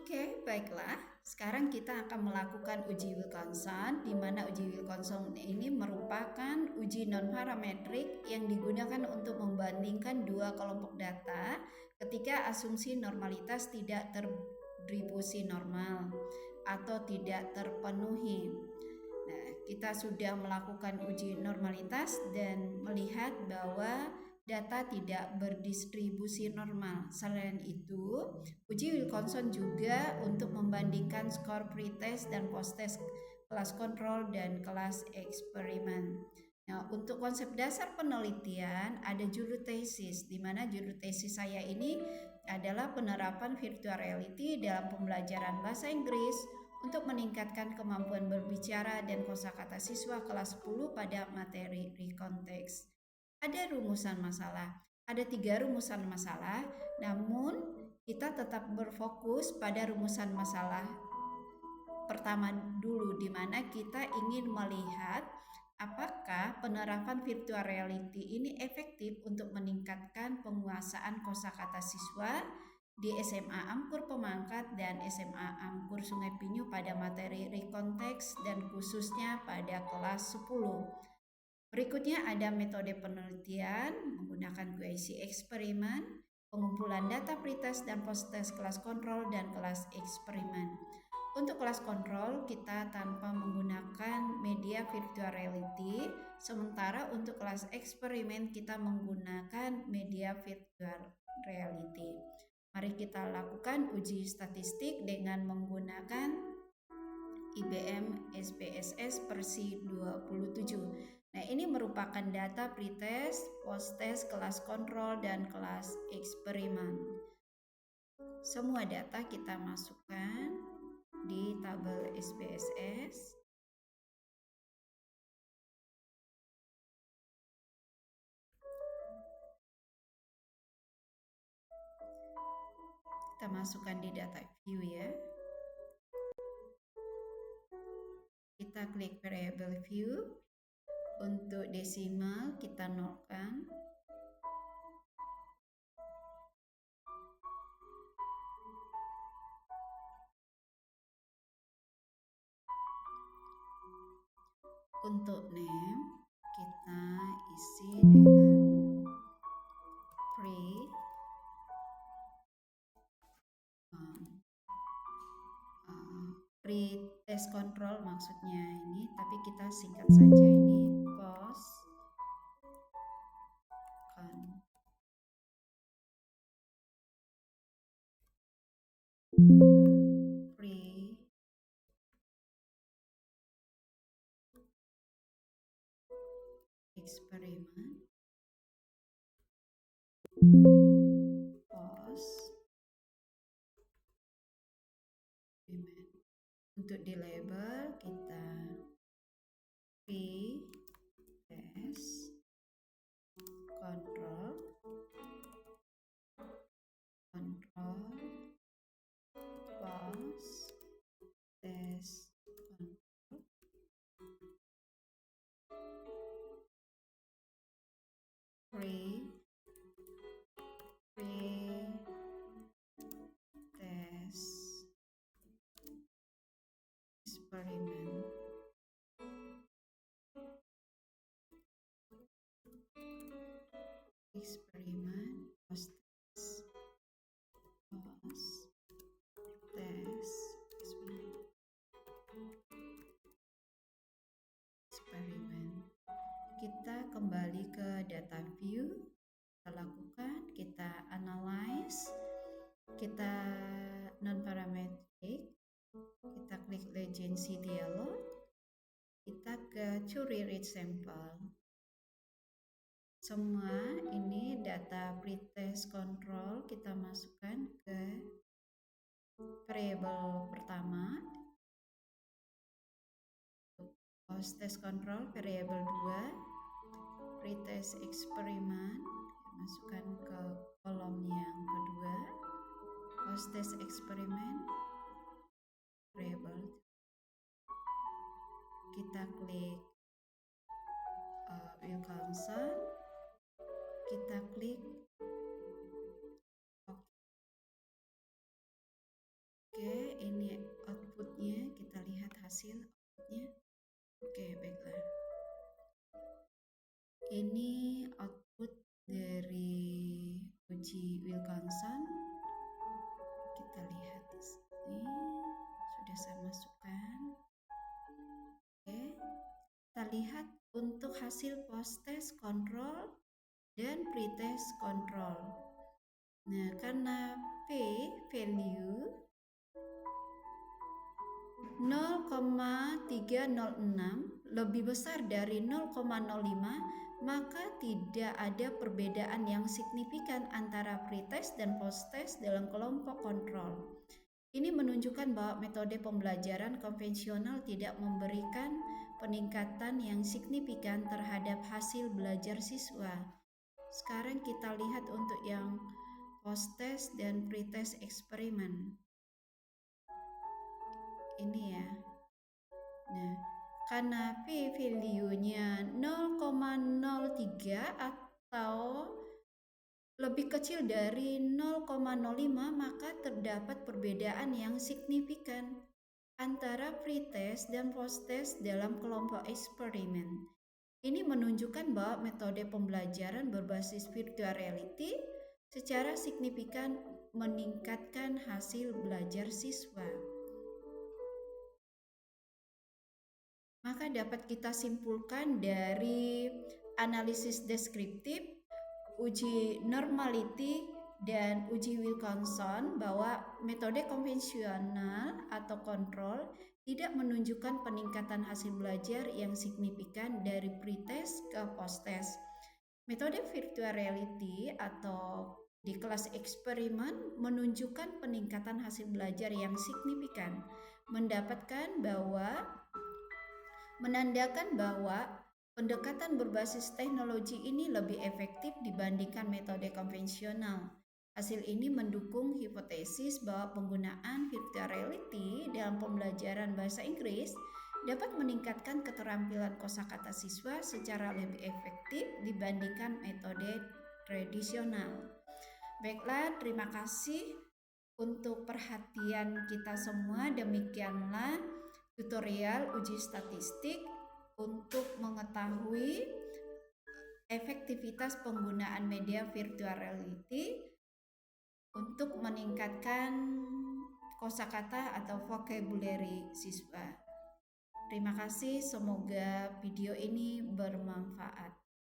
Oke, baiklah. Sekarang kita akan melakukan uji Wilkinson, di mana uji Wilkinson ini merupakan uji non-parametrik yang digunakan untuk membandingkan dua kelompok data ketika asumsi normalitas tidak terdistribusi normal atau tidak terpenuhi. Nah, kita sudah melakukan uji normalitas dan melihat bahwa data tidak berdistribusi normal. Selain itu, uji Wilkinson juga untuk membandingkan skor pretest dan posttest kelas kontrol dan kelas eksperimen. Nah, untuk konsep dasar penelitian ada judul tesis, di mana judul tesis saya ini adalah penerapan virtual reality dalam pembelajaran bahasa Inggris untuk meningkatkan kemampuan berbicara dan kosakata siswa kelas 10 pada materi rekonteks. Ada rumusan masalah. Ada 3 rumusan masalah, namun kita tetap berfokus pada rumusan masalah pertama dulu, di mana kita ingin melihat apakah penerapan virtual reality ini efektif untuk meningkatkan penguasaan kosakata siswa di SMA Angkur Pemangkat dan SMA Angkur Sungai Pinyu pada materi rekonteks dan khususnya pada kelas 10. Berikutnya ada metode penelitian menggunakan QAC eksperimen, pengumpulan data pretest dan posttest kelas kontrol dan kelas eksperimen. Untuk kelas kontrol kita tanpa menggunakan media virtual reality, sementara untuk kelas eksperimen kita menggunakan media virtual reality. Mari kita lakukan uji statistik dengan menggunakan IBM SPSS versi 27. Nah, ini merupakan data pretest, posttest, kelas kontrol, dan kelas eksperimen. Semua data kita masukkan di tabel SPSS. Kita masukkan di data view ya. Kita klik variable view. Untuk desimal kita nolkan. Untuk name kita isi dengan pre-test control maksudnya ini, tapi kita singkat saja ini post eksperimen post untuk di label kita pre-test control post test control pre-test eksperimen post test eksperimen. Kita kembali ke data view, kita lakukan, kita analyze, kita non-parametric, kita klik legency dialog, kita ke curi read sample. Semua ini data pretest control kita masukkan ke variable pertama. Post test control variable 2, pretest eksperimen masukkan ke kolom yang kedua, post test eksperimen variable, kita klik Wilkinson, kita klik OK. Oke, ini outputnya, kita lihat hasil outputnya. Oke, baiklah. Ini output dari uji Wilkinson. Kita lihat di sini, sudah saya masukkan. Oke, kita lihat untuk hasil post-test control dan pre-test control. Nah, karena P value 0,306 lebih besar dari 0,05, maka tidak ada perbedaan yang signifikan antara pretest dan posttest dalam kelompok kontrol. Ini menunjukkan bahwa metode pembelajaran konvensional tidak memberikan peningkatan yang signifikan terhadap hasil belajar siswa. Sekarang kita lihat untuk yang posttest dan pretest eksperimen. Ini ya. Nah, karena P value-nya 0,03 atau lebih kecil dari 0,05, maka terdapat perbedaan yang signifikan antara pretest dan posttest dalam kelompok eksperimen. Ini menunjukkan bahwa metode pembelajaran berbasis virtual reality secara signifikan meningkatkan hasil belajar siswa. Maka dapat kita simpulkan dari analisis deskriptif, uji normality, dan uji Wilkinson bahwa metode konvensional atau kontrol tidak menunjukkan peningkatan hasil belajar yang signifikan dari pretest ke posttest. Metode virtual reality atau di kelas eksperimen menunjukkan peningkatan hasil belajar yang signifikan, menandakan bahwa pendekatan berbasis teknologi ini lebih efektif dibandingkan metode konvensional. Hasil ini mendukung hipotesis bahwa penggunaan virtual reality dalam pembelajaran bahasa Inggris dapat meningkatkan keterampilan kosakata siswa secara lebih efektif dibandingkan metode tradisional. Baiklah, terima kasih untuk perhatian kita semua. Demikianlah tutorial uji statistik untuk mengetahui efektivitas penggunaan media virtual reality untuk meningkatkan kosakata atau vocabulary siswa. Terima kasih, semoga video ini bermanfaat.